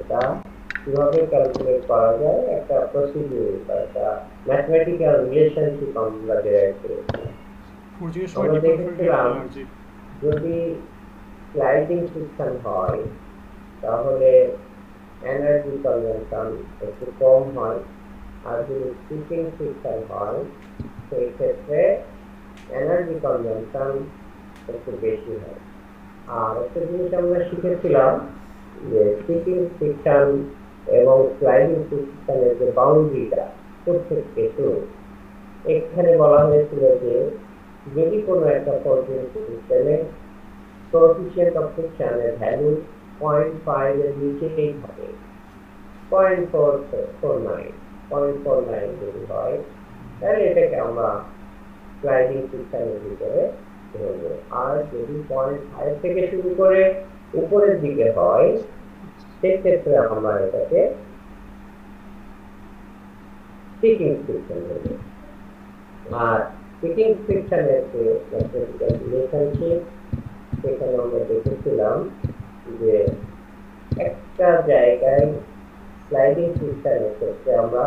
এটা কিভাবে ক্যালকুলেট করা যায় একটা প্রসিডিউর বা একটা ম্যাথমেটিক্যাল রিলেশনশিপ আমরা ডেরাইভ করেছি। আমরা দেখেছিলাম যদি স্লাইডিং ফ্রিকশন হয় তাহলে এনার্জি কনজাম্পশন একটু কম হয়, আর যদি স্টিকিং ফ্রিকশন হয় সেই ক্ষেত্রে এনার্জি কনজাম্পশন একটু বেশি হয়। আর একটা জিনিস আমরা শিখেছিলাম যে স্টিকিং ফ্রিকশন এবং স্লাইডিং ফ্রিকশনের যে বাউন্ডারিটা প্রত্যেককে এখানে বলা হয়েছিল যে যদি কোনো একটা ফোর্সিং সিস্টেমে কোএফিশিয়েন্ট অফ ফ্রিকশনের ভ্যালু 0.5 এর নিচেই থাকে, 0.49 যদি হয় তাহলে এটাকে আমরা স্লাইডিং ফ্রিকশনের ভিতরে ধরবো। আর যদি 0.5 থেকে শুরু করে উপরের দিকে হয় সেক্ষেত্রে আমরা এটাকে স্টিকিং ফ্রিকশন বলবো। আর স্টিকিং ফ্রিকশনের যে ম্যাথমেটিক্যাল রিলেশনশিপ সেখানে আমরা দেখেছিলাম যে একটা জায়গায় স্লাইডিং ফ্রিকশনের ক্ষেত্রে আমরা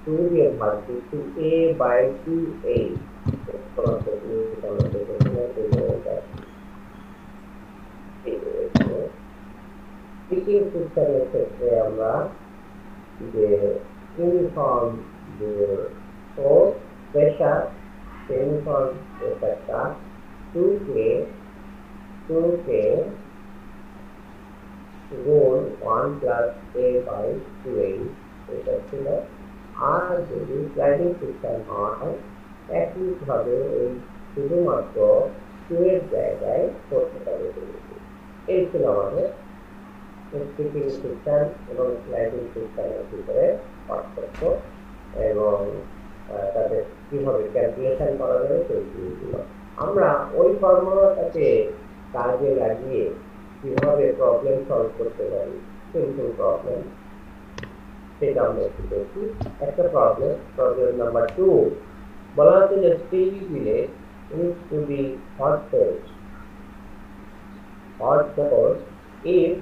2 দিয়ে ভাগ দিচ্ছি a/2a। স্টিকিং ফ্রিকশনের ক্ষেত্রে আমরা যে ইউনিফর্ম যে ফোর্স প্রেসার ইউনিফর্ম প্রেসারটা 2কে গুণ 1 প্লাস a/2a এটা ছিল। আর যদি স্লাইডিং ফ্রিকশন হয় একইভাবে এই শুধুমাত্র 2 এর জায়গায় করতে পারে। এই ছিল আমাদের স্টিকিং ফ্রিকশন এবং স্লাইডিং ফ্রিকশনের ভিতরে পার্থক্য এবং তাদের কিভাবে ক্যালকুলেশন করা যাবে সেই জিনিসগুলো আমরা ওই ফর্মুলাটাকে কাজে লাগিয়ে কিভাবে প্রবলেম সলভ করতে পারি, সিম্পল প্রবলেম, সেটা আমরা একটু দেখি। একটা প্রবলেম নাম্বার 2 বলা হচ্ছে যে still village needs to be hot source if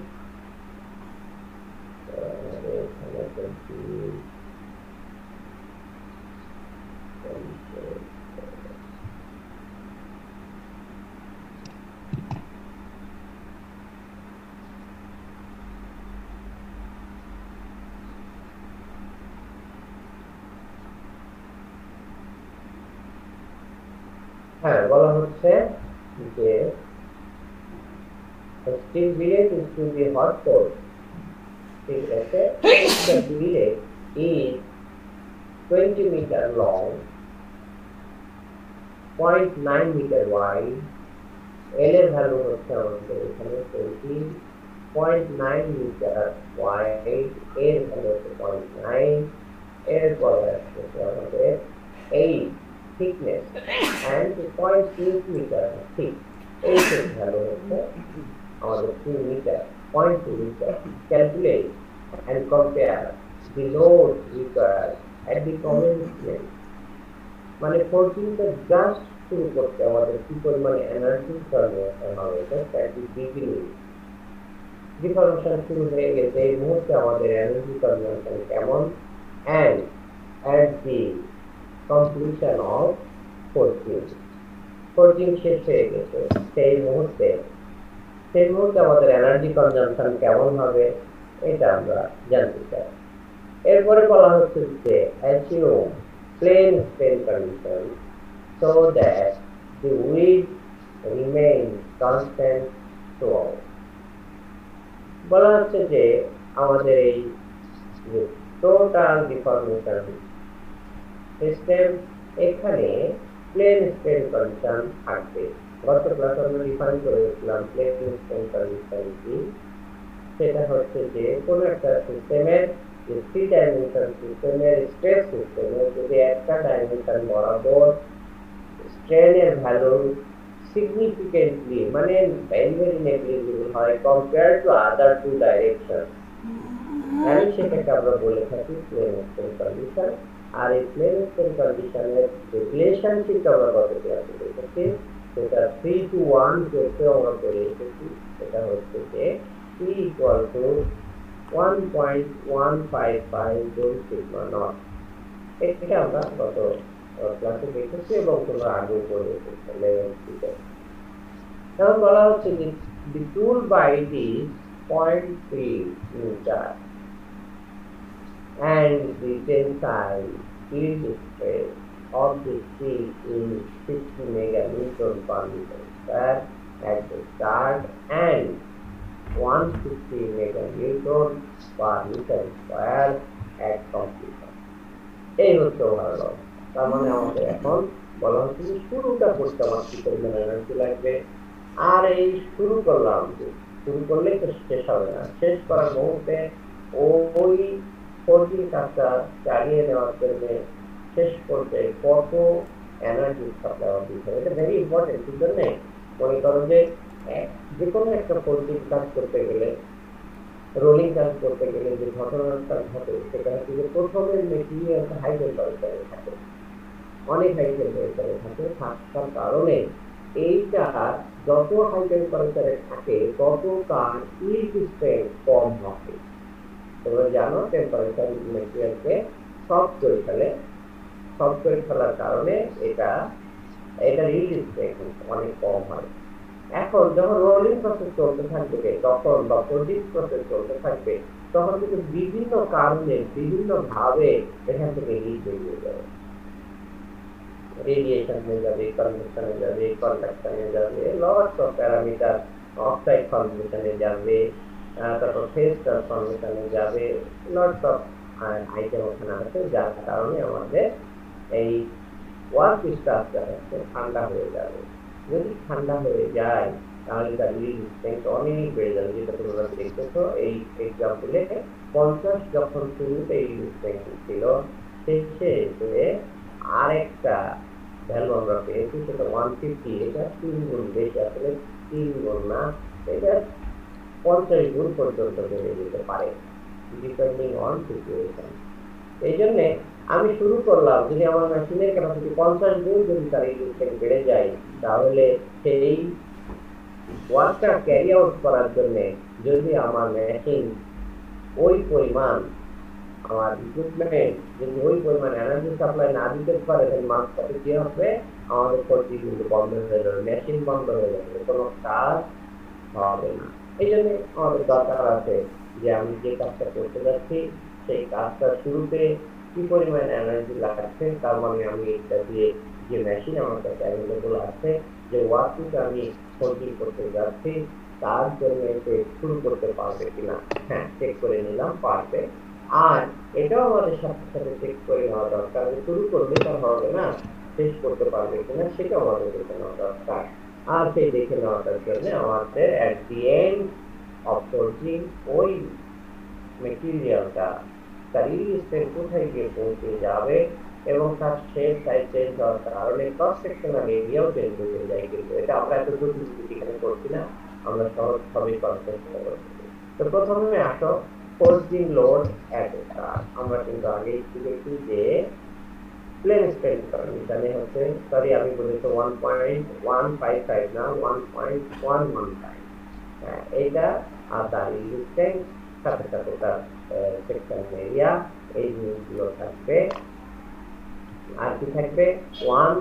বলা হচ্ছে যে still village is to be hot source ঠিক আছে। The village is 20 meter long, 0.9 meter wide, L এর ভ্যালু হচ্ছে আমাদের এখানে 20, 0.9 মিটার ওয়াইড, এর ভ্যালু হচ্ছে 0.9, এরপরে আসছে আমাদের 8 thickness and 0.6 মিটার thick, এই ভ্যালু হচ্ছে আমাদের 2 metre, 0.2 metre. Calculate and compare the load required at the commencement, মানে ফোর্সিংটা জাস্ট শুরু করতে আমাদের কি পরিমাণে এনার্জি কনজাম্পশন হবে এটা ডিফারেন্সিয়েশন শুরু হয়ে গেছে এই মুহূর্তে আমাদের এনার্জি কনজাম্পশন কেমন, and at the completion of forcing শেষ হয়ে গেছে সেই মুহূর্তে আমাদের এনার্জি কনজাম্পশন কেমন হবে এটা আমরা জানতে চাই। এরপরে বলা হচ্ছে যে assume plane strain condition so that the width remains constant throughout। বলা হচ্ছে যে আমাদের এই টোটাল ডিফর্মেশন সিস্টেম এখানে প্লেন স্ট্রেন কন্ডিশন থাকবে। গত ক্লাসে আমরা ডিফাইন করেছিলাম প্লেন স্ট্রেন কন্ডিশন কি। সেটা হচ্ছে যে কোনো একটা সিস্টেমের যে 3 ডাইমেনশন সিস্টেমের স্ট্রেস সিস্টেমের যদি একটা ডাইমেনশন বরাবর স্ট্রেনের ভ্যালু significantly মানে very negligible হয় compared to other two directions, আমি সেটাকে আমরা বলে থাকি প্লেন স্ট্রেন কন্ডিশন। আর এই প্লেন স্ট্রেন কন্ডিশনের যে রিলেশনশিপ আমরা গত ক্লাসে দেখেছি সেটা 3:1 কেসে আমরা করে এসেছি। সেটা হচ্ছে যে P = 1.155 জুল সিগমা নট। এটা আমরা গত ক্লাসে দেখেছি এবং তোমরা আগে পড়েছি লেভেল 3 তে। এখন বলা হচ্ছে যে the tool bite is 0.3 meter and the tensile field stress of the steel is 60 meganewton per meter square at the start and 150 meganewton per meter square at completion. এই হচ্ছে ওভারঅল। তার মানে আমাদের এখন বলা হচ্ছে যে শুরুটা করতে আমার কি পরিমাণ এনার্জি লাগবে, আর এই শুরু করলাম, শুরু করলে তো শেষ হবে না, শেষ করার মুহূর্তে ওই ফোল্ডিং কাজটা চালিয়ে নেওয়ার জন্য শেষ করতে কত এনার্জি সাপ্লাই দিতে হবে, এটা ভেরি ইম্পর্টেন্ট। এই জন্য মনে করো যে যে কোনো একটা ফোল্ডিং কাজ করতে গেলে, রোলিং কাজ করতে গেলে যে ঘটনাটা ঘটে সেটা হচ্ছে যে প্রথমে মেটেরিয়ালটা হাই টেম্পারেচারে থাকে, অনেক হাই টেম্পারেচারে থাকে, থাকার কারণে এইটা যত হাই টেম্পারেচারে থাকে তত তার ইল্ড স্ট্রেংথ কম হবে। তোমরা জানো টেম্পারেচার মেটেরিয়ালকে সফট করে ফেলে, সফট করে ফেলার কারণে এটা ইল্ড স্ট্রেংথ অনেক কম হয়। এখন যখন রোলিং প্রসেস চলতে থাকবে তখন বা ফোল্ডিং প্রসেস চলতে থাকবে তখন কিন্তু বিভিন্ন কারণে বিভিন্ন ভাবে এখান থেকে হিট বেরিয়ে যাবে, রেডিয়েশন হয়ে যাবে, কনভেকশনে যাবে, কন্ডাকশনে যাবে, লটস অফ প্যারামিটার, অক্সাইড ফর্মেশনে যাবে, তারপর ফেজ ট্রান্সফরমেশনে যাবে, লটস অফ আইটেম ওখানে আছে, যার কারণে আমাদের এই ওয়ার্ক স্ট্রাকচার হচ্ছে ঠান্ডা হয়ে যাবে। যদি ঠান্ডা হয়ে যায় তাহলে তার ইল্ড স্ট্রেংথ অনেক বেড়ে যাবে, যেটা তোমরা দেখতেছো এই এক্সাম্পলে 50 যখন শুরুতে ইল্ড স্ট্রেংথ ছিল, শেষে আরেকটা ভ্যালু আমরা পেয়েছি সেটা 150, এটা 3 গুণ বেশি, আসলে 3 গুণ না, এটা 50 গুণ পর্যন্ত বেড়ে যেতে পারে ডিপেন্ডিং অন সিচুয়েশন। এই জন্য আমি শুরু করলাম, যদি আমার মেশিনের ক্যাপাসিটি 50 গুণ যদি তার ইনডেক্স বেড়ে যায় তাহলে সেই ওয়ার্কটা ক্যারি আউট করার জন্য যদি আমার মেশিন ওই পরিমাণ, আমার ইকুইপমেন্ট যদি ওই পরিমাণ এনার্জি সাপ্লাই না দিতে পারে তাহলে মাঝপথে কি হবে, আমাদের ফোল্ডিং কিন্তু বন্ধ হয়ে যাবে, মেশিন বন্ধ হয়ে যাবে, কোনো কাজ হবে না। এই জন্য আমাদের দরকার আছে যে আমি যে কাজটা করতে যাচ্ছি সেই কাজটা শুরুতে কি পরিমাণ এনার্জি লাগছে, তার মানে আমি এটা দিয়ে যে মেশিন আমার কাছে অ্যাভেলেবল আছে, যে ওয়ার্কটা আমি ফোল্ডিং করতে যাচ্ছি তার জন্য এসে শুরু করতে পারবে কিনা, হ্যাঁ চেক করে নিলাম পারবে। আর এটাও আমাদের সাথে সাথে চেক করে নেওয়া দরকার যে শুরু করলে তো হবে না, শেষ করতে পারবে কিনা সেটাও আমাদের দেখে নেওয়া দরকার। আর সেই দেখে নেওয়াটার জন্য আমাদের at the end of folding ওই মেটেরিয়ালটা তার ইল্ড স্ট্রেংথ কোথায় গিয়ে পৌঁছে যাবে এবং তার শেপ সাইজ চেঞ্জ হওয়ার কারণে ক্রস সেকশনাল এরিয়াও চেঞ্জ হয়ে যায়। কিন্তু এটা আমরা এত জটিল এখানে করছি না, আমরা সহজ সবই কনসেপ্ট করছি। তো প্রথমে আসো folding load at a start. আমরা কিন্তু আগেই শিখেছি যে প্লেন স্ট্রেন কন্ডিশনে হচ্ছে, সরি আমি বলেছি 1.155 না 1.115, এইটা আর তার ইল্ড স্ট্রেংথ সাথে সাথে তার সেকশন এরিয়া, এই জিনিসগুলো থাকবে। আর কি থাকবে, 1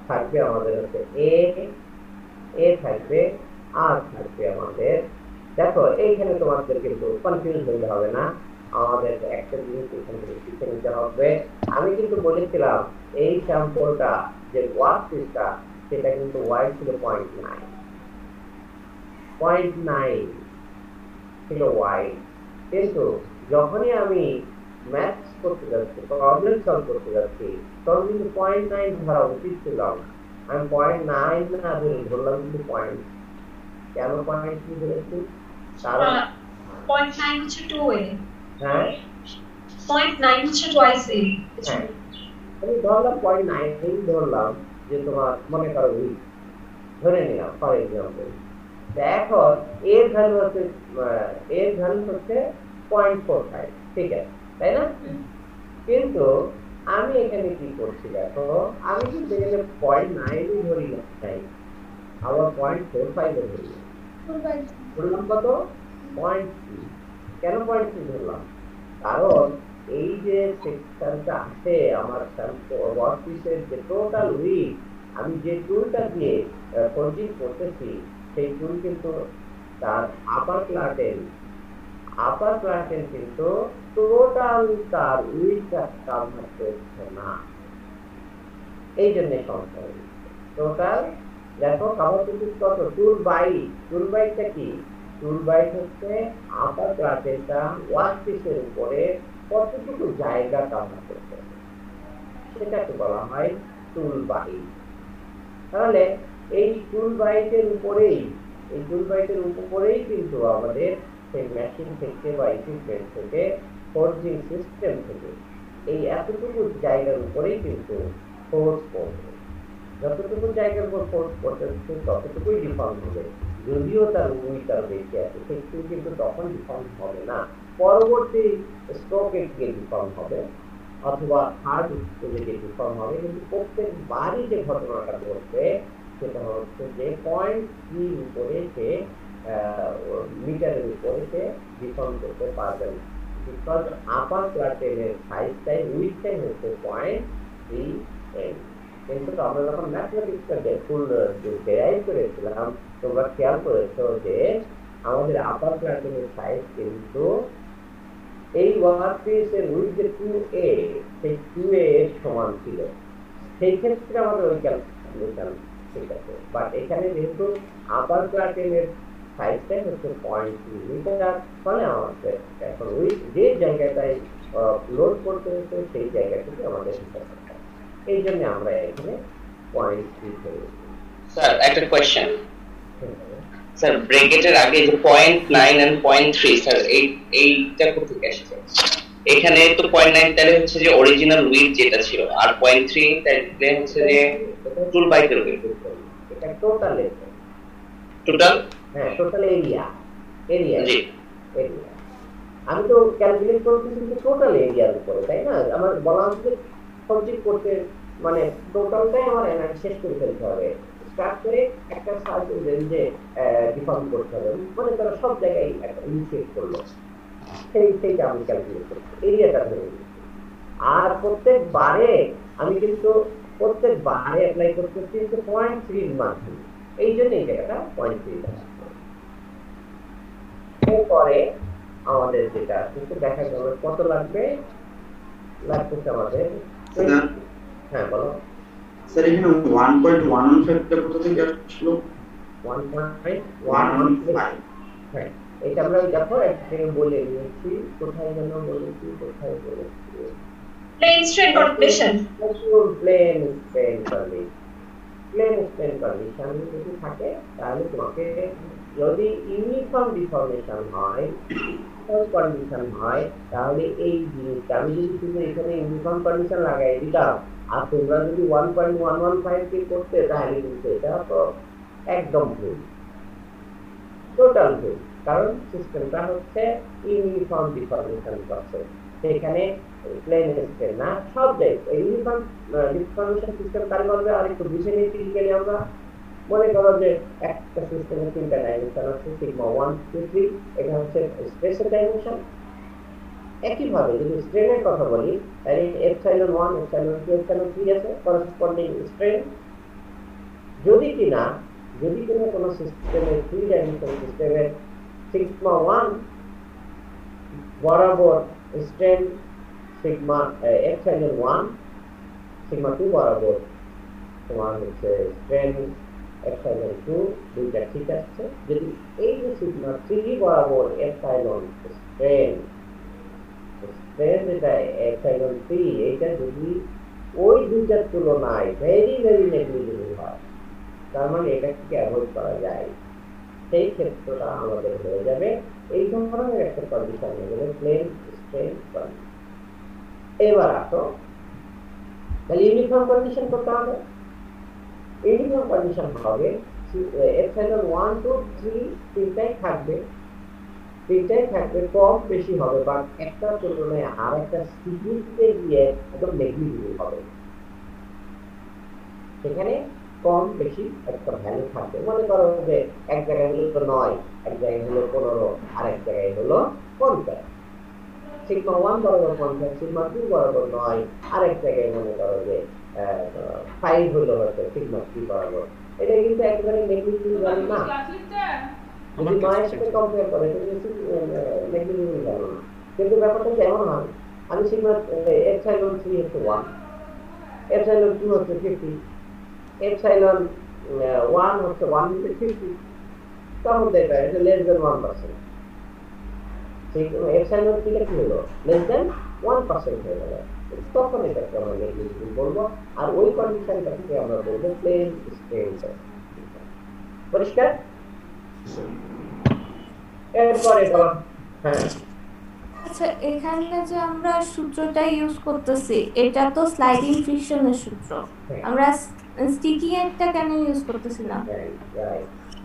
থাকবে আমাদের হচ্ছে এ থাকবে, আর থাকবে আমাদের, দেখো এইখানে তোমাদের কিন্তু কনফিউজ হতে হবে না, আমাদের একটা জিনিস এখান থেকে শিখে নিতে হবে। আমি কিন্তু বলেছিলাম এই স্যাম্পলটা যে ওয়ার্ক পিসটা সেটা কিন্তু ওয়াই ছিল 0.9 ছিল ওয়াই, কিন্তু যখনই আমি ম্যাথস করতে যাচ্ছি, প্রবলেম সলভ করতে যাচ্ছি, তখন কিন্তু 0.9 ধরা উচিত ছিল না, আমি 0.9 না ধরলাম কিন্তু পয়েন্ট। কেন 0.3 ধরেছি, কারণ 0.9 হচ্ছে 2a, হ্যাঁ 0.9 হচ্ছে twice a, হ্যাঁ আমি ধরলাম 0.9 ধরলাম, যে তোমার মনে করো উইক ধরে নিলাম ফর এক্সাম্পল। এখন এর ভ্যালু হচ্ছে 0.45, ঠিক আছে তাই না? কিন্তু আমি এখানে কি করছি দেখো, আমি কিন্তু এখানে 0.9 ধরি নাই, আবার 0.45 ধরি, বললাম কত 0.3, কেন 0.3 ধরলাম? কারণ এই যে সেকশনটা আছে আমার ওয়ার্কপিসের যে টোটাল উইথ, আমি যে টুলটা দিয়ে ফোল্ডিং করতেছি সেই টুল কিন্তু তার আপার প্লাটেন কিন্তু টোটাল তার উইথটা কাভার করছে না, এই জন্য সমস্যা হচ্ছে। টোটাল দেখো কাভার করতে কত, টুল বাইটটা কি, টুল বাইট হচ্ছে আপার প্লাটেনটা ওয়ার্কপিসের উপরে কতটুকু জায়গা কাভার করতে হবে সেটাকে বলা হয় টুল বাইট। তাহলে এই টুল বাইটের উপরেই কিন্তু আমাদের সেই মেশিন থেকে বা ইকুইপমেন্ট থেকে ফোর্জিং সিস্টেম থেকে এই এতটুকু জায়গার উপরেই কিন্তু ফোর্স পড়বে। যতটুকু জায়গার উপর ফোর্স পড়তেছে ততটুকুই ডিফর্ম হবে, যদিও তার উইথ আরো বেশি আছে সেক্ষেত্রে কিন্তু তখন ডিফর্ম হবে না, পরবর্তী স্ট্রোকে গিয়ে ডিফর্ম হবে অথবা থার্ড স্টেজে গিয়ে ডিফর্ম হবে। কিন্তু প্রত্যেকবারই যে ঘটনাটা ঘটবে সেটা হচ্ছে যে 0.3 উপরে সে মিটারের উপরে সে ডিফর্ম করতে পারবে না, বিকজ আপার প্লাটেনের সাইজটাই উইথটাই হচ্ছে 0.3 এম। কিন্তু আমরা যখন ম্যাথমেটিক্সটা ফুল ডেরাইভ করেছিলাম তোমরা খেয়াল করেছো যে আমাদের আপার প্লাটেনের সাইজ কিন্তু এই ওয়ার্কপিসের উইথ যে 2a সেই 2a এর সমান ছিল, সেই ক্ষেত্রে আমাদের ওই ক্যালকুলেশন ঠিক আছে। বাট এখানে যেহেতু আপার প্লাটেনের সাইজটাই হচ্ছে 0.3 মিটার, ফলে আমাদের এখন উইথ যে জায়গাটায় লোড করতে হচ্ছে সেই জায়গা থেকে আমাদের হিসাব করতে হবে, এই জন্য আমরা এখানে 0.3 ধরে। স্যার একটা কোয়েশ্চেন, স্যার ব্র্যাকেটের আগে যে 0.9 এন্ড 0.3 স্যার এইটা কোথা থেকে আসছে? এখানে তো 0.9 তাহলে হচ্ছে যে অরিজিনাল উইথ যেটা ছিল, আর 0.3 তাহলে হচ্ছে যে টুল বাইটের উইথ। এটা টোটাল হ্যাঁ টোটাল এরিয়া জি এরিয়া। আমি তো ক্যালকুলেট করতেছি যে টোটাল এরিয়ার উপরে, তাই না? আমার বলা হচ্ছে ফোল্ডিং করতে মানে টোটালটাই আমার এনার্জি শেষ করে ফেলতে হবে, স্টার্ট করে একটা সার্কেল রেঞ্জে ডিফাইন করতে হবে, মানে তারা সব জায়গায় একটা ইনিশিয়েট করলো, সেইটা আমি ক্যালকুলেট করছি, এরিয়াটা ধরে নিচ্ছি। আর প্রত্যেকবারে আমি কিন্তু অ্যাপ্লাই করতেছি 0.3 এর মাধ্যমে, এই জন্য এই জায়গাটা 0.3 এরপরে আমাদের যেটা কিন্তু দেখা গেল কত লাগতেছে আমাদের। হ্যাঁ বলো স্যার, এখানে 1.115 টা কোথা থেকে আসলো? 1.115 হ্যাঁ, এটা আমরা দেখো একটু বলে নিয়েছি, কোথায় যেন বলেছি Plane strain condition যদি থাকে তাহলে তোমাকে যদি ইউনিফর্ম ডিফর্মেশন হয় কন্ডিশন হয় তাহলে এই জিনিসটা আমি যদি শুধু এখানে ইউনিফর্ম কন্ডিশন লাগাই দিতাম আর তোমরা যদি 1.115 কে করতে তাহলে কিন্তু এটা তো একদম ভুল, টোটাল ভুল, কারণ সিস্টেমটা হচ্ছে ইউনিফর্ম ডিফর্মেশন করছে, সেখানে প্লেন স্কেল না সব জায়গায় ইউনিফর্ম ডিফর্মেশন সিস্টেম কাজ করবে। আর একটু বুঝে নিই ফিজিক্যালি, আমরা মনে করো যে একটা সিস্টেমের 3টা ডাইমেনশন আছে, সিগমা 1 2 3, এটা হচ্ছে স্পেসের ডাইমেনশন। একইভাবে যদি স্ট্রেনের কথা বলি তাহলে এপসাইলন 1 এপসাইলন 2 এপসাইলন 3 আছে করেসপন্ডিং স্ট্রেন। যদি কিনা কোনো সিস্টেমের 3 ডাইমেনশন সিস্টেমের সিগমা 1 বরাবর স্ট্রেন সিগমা এপসাইলন 1 সিগমা 2 বরাবর তোমার হচ্ছে স্ট্রেন এপসাইলন 2 দুইটা ঠিক আছে। যদি এই যে সিগমা 3 বরাবর এপসাইলন স্ট্রেন যেটা এপসাইলন 3 এইটা যদি ওই দুইটার তুলনায় ভেরি ভেরি নেগলিজিবল হয়, তার মানে এটাকে অ্যাভয়েড করা যায়, সেই ক্ষেত্রটা আমাদের হয়ে যাবে এই ধরনের একটা কন্ডিশন হয়ে যাবে প্লেন স্ট্রেন কন্ডিশন। এবার আসো তাহলে ইউনিফর্ম কন্ডিশন করতে হবে। ইউনিফর্ম কন্ডিশন হবে এপসাইলন 1 2 3 তিনটাই থাকবে, কম বেশি হবে, বা একটা তুলনায় আর একটা সিগনিফিকেন্ট গিয়ে একদম নেগলিজিবল হবে। সেখানে কম বেশি একটা ভ্যালু থাকবে। মনে করো যে এক জায়গায় হলো 9, এক জায়গায় হলো 15, আর এক জায়গায় হলো 50। সিগমা 1 বরাবর 50, সিগমা 2 বরাবর 9, আর এক জায়গায় মনে করো যে 5 হলো হয়তো সিগমা 3 বরাবর। এটা কিন্তু একেবারে নেগলিজিবল ভ্যালু না। যদি 9 এর সাথে কম্পেয়ার করে নেগলিজিবল ভ্যালু না। কিন্তু ব্যাপারটা কেমন হয়, আমি সিগমা এপসাইলন 3 হচ্ছে 1, এপসাইলন 2 হচ্ছে 50, এপসাইলন 1 হচ্ছে 1 into 50, তখন দেখা এটা লেস দেন 1%। এপসাইলন 3 কি হলো, লেস দেন 1% হয়ে গেল, তখন এটাকে আমরা নেগলিজিবল বলবো। আর ওই কন্ডিশনটাকে আমরা বলবো প্লেন স্ট্রেন টেস্ট। পরিষ্কার? এরপরে বলো। হ্যাঁ আচ্ছা, এখানে যে আমরা সূত্রটা ইউজ করতেছি এটা তো স্লাইডিং ফ্রিকশনের সূত্র, আমরা স্টিকি একটা কেন ইউজ করতেছি না?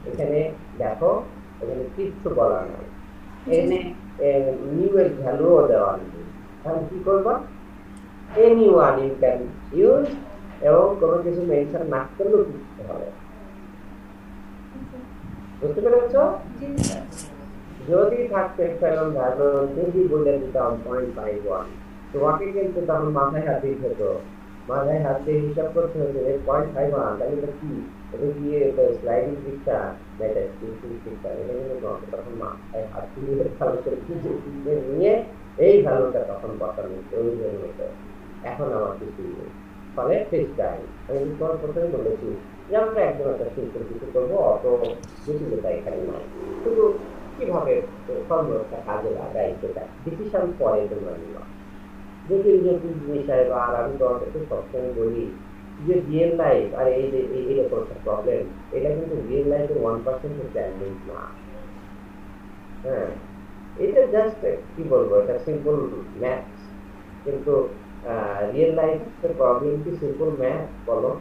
এখানে দেখো, এখানে কিছু বলা নাই, এখানে নিউ এর ভ্যালুও দেওয়া নেই। তাহলে কি করবো, anyone you can use, এবং কোনো কিছু মেনশন না করলেও লিখতে হবে। বুঝতে পেরেছো? যদি থাকতে এপসাইলন ভ্যালু যদি বলে দিতাম 0.51, তোমাকে কিন্তু তখন মাথায় হাত দিতে হতো, মাথায় হাত দিয়ে হিসাব করতে হতো 0.51, তাহলে এটা কি, এটা কি স্লাইডিং পিকচার না এটা স্টিকিং পিকচার? এটা কিন্তু তখন মাথায় হাত দিয়ে ভালো করে নিয়ে এই ভ্যালুটা তখন বসানো প্রয়োজন হতো। এখন আমার কিছু নেই, ফলে ফিক্স টাইম। আমি তোমার প্রথমে বলেছি যে আমরা একদম একটা সিম্পল কিছু করবো, অত জটিলতা এখানে নয়, শুধু কিভাবে ফর্মুলাটা কাজে লাগাই সেটা ডিসিশন পরে তোমরা নিবা। জটিল জটিল বিষয় বা আমি তোমাদেরকে সবসময় বলি যে রিয়েল লাইফ আর এই যে এইরকম একটা প্রবলেম, এটা কিন্তু রিয়েল লাইফের 1% চ্যালেঞ্জ না। হ্যাঁ, এটা জাস্ট কি বলবো, এটা সিম্পল ম্যাথস। কিন্তু রিয়েল লাইফের প্রবলেম কি সিম্পল ম্যাথ বলো?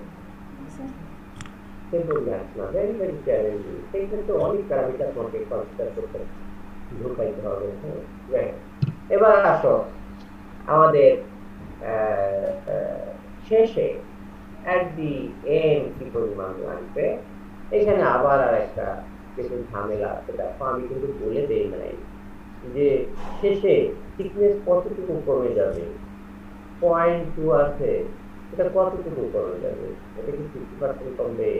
সিম্পল ম্যাথস না, ভেরি ভেরি চ্যালেঞ্জিং। সেই ক্ষেত্রে অনেক প্যারামিটার তোমাকে কনসিডার করতে ঢুকাইতে হবে। হ্যাঁ, এবার আসো আমাদের শেষে at the end কি পরিমাণ লাগবে। এখানে আবার আর একটা কিছু ঝামেলা আছে, দেখো আমি কিন্তু বলে দেই নাই যে শেষে থিকনেস কতটুকু কমে যাবে। 0.2 আছে, এটা কতটুকু কমে যাবে? এটা কি 50% কমবে,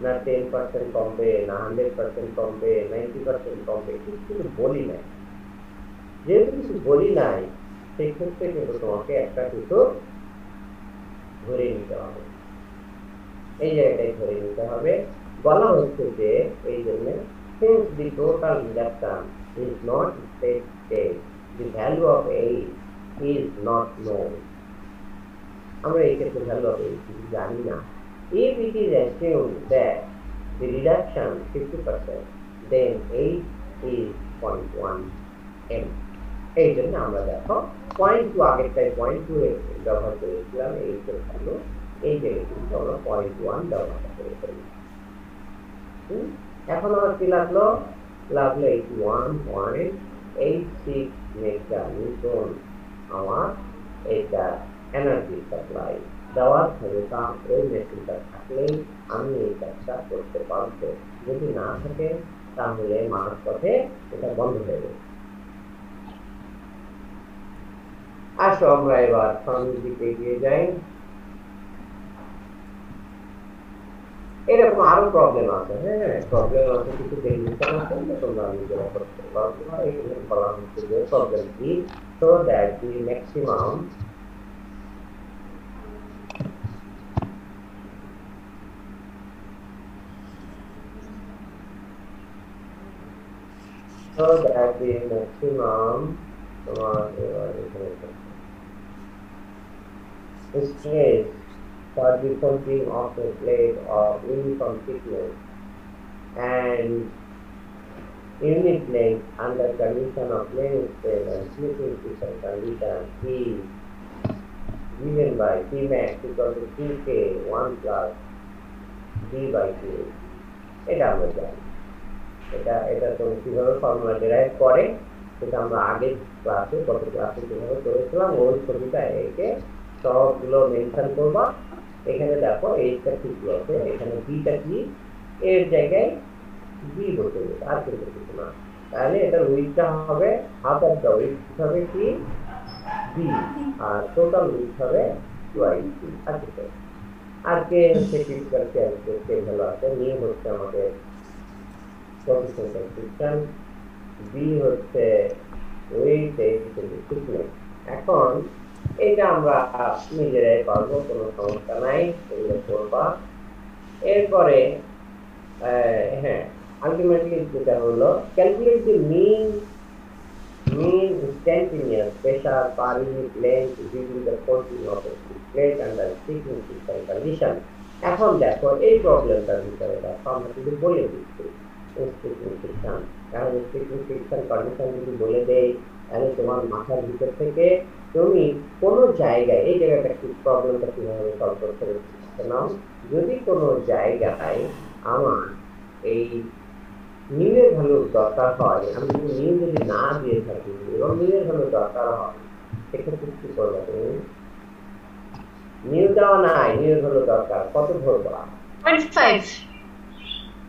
না 10% কমবে, না 100% কমবে, 90% কমবে? কিছু বলি নাই। যেহেতু কিছু বলি নাই, সেই ক্ষেত্রে কিন্তু তোমাকে একটা কিছু ধরে নিতে হবে, এই জায়গাটাই ধরে নিতে হবে। বলা হচ্ছে যে এই জন্য since the total reductance is not stated, the value of A is not known. আমরা এই ক্ষেত্রে ভ্যালু অফ A জানি না। If it is assumed that the reduction 50%, then A is 0.1 m। এই জন্য আমরা দেখো 0.2 আগেরটাই 0.2 ব্যবহার করেছিলাম, এই ভ্যালু এই জায়গায় কিন্তু আমরা 0.1 ব্যবহার করে ফেলি। এখন আমার কি লাগলো, 81.86 মেগানিউটন আমার এটা এনার্জি সাপ্লাই দেওয়ার ক্ষমতা ওই মেশিনটা থাকলেই আমি এই কাজটা করতে পারবো। যদি না থাকে তাহলে মানব পথে এটা বন্ধ হয়ে যাবে। আসো আমরা এবার সামনের দিকে এগিয়ে যাই। এরকম আরো প্রবলেম আছে। হ্যাঁ, প্রবলেম আছে, কিছু ডেফিনিশন আছে, তোমরা নিজেরা করতে পারবে। এখানে বলা হচ্ছে যে প্রবলেম কি, so that the maximum stress for the something of a plate of uniform thickness and unit length under condition of plane stress and slipping pressure condition is given by Tmax equal to Tk 1 plus d by 2। এটা আমরা জানি, এটা তো কিভাবে formula derive করে সেটা আমরা আগের ক্লাসে কিভাবে করেছিলাম, ওই ছবিটা একে সবগুলো মেনশন করবা, এখানে দেখো এইটা ঠিকই আছে, এখানে বিটা কি এর জায়গায় বি বসে গেছে, আর কিছু না। তাহলে এটা উইথটা হবে হাফ অফ দ্য উইথ হবে কি বি, আর টোটাল উইথ হবে টোয়াইস বি। আর কিছু আর কে হচ্ছে ক্রিটিক্যাল কে ভ্যালু আছে, নিয়ে হচ্ছে আমাদের কোএফিসিয়েন্ট সিস্টেম, বি হচ্ছে উইথ থিকনেস। এখন এটা আমরা নিজেরাই পারবো, কোনো সমস্যা নাই, এগুলো করবা। এরপরে হ্যাঁ আলটিমেটলি যেটা হলো calculate the mean instantaneous pressure per unit length using the forcing of a plate under significant condition. এখন দেখো এই প্রবলেমটার ভিতরে দেখো আমরা যদি বলে দিচ্ছি স্টিকিং কারণ স্টিকিং কন্ডিশন যদি বলে দেই তাহলে তোমার মাথার ভিতর থেকে তুমি কোনো জায়গায় এই জায়গাটা কি প্রবলেমটা কিভাবে সলভ করতে নাও, যদি কোনো জায়গায় আমার এই নিউয়ের ভ্যালু দরকার হয়, আমি যদি নিউ যদি না দিয়ে থাকি এবং নিউয়ের ভ্যালু দরকার হয়, সেক্ষেত্রে কি করবো তুমি? নিউ দেওয়া নাই, নিউয়ের ভ্যালু দরকার, কত ধরবা?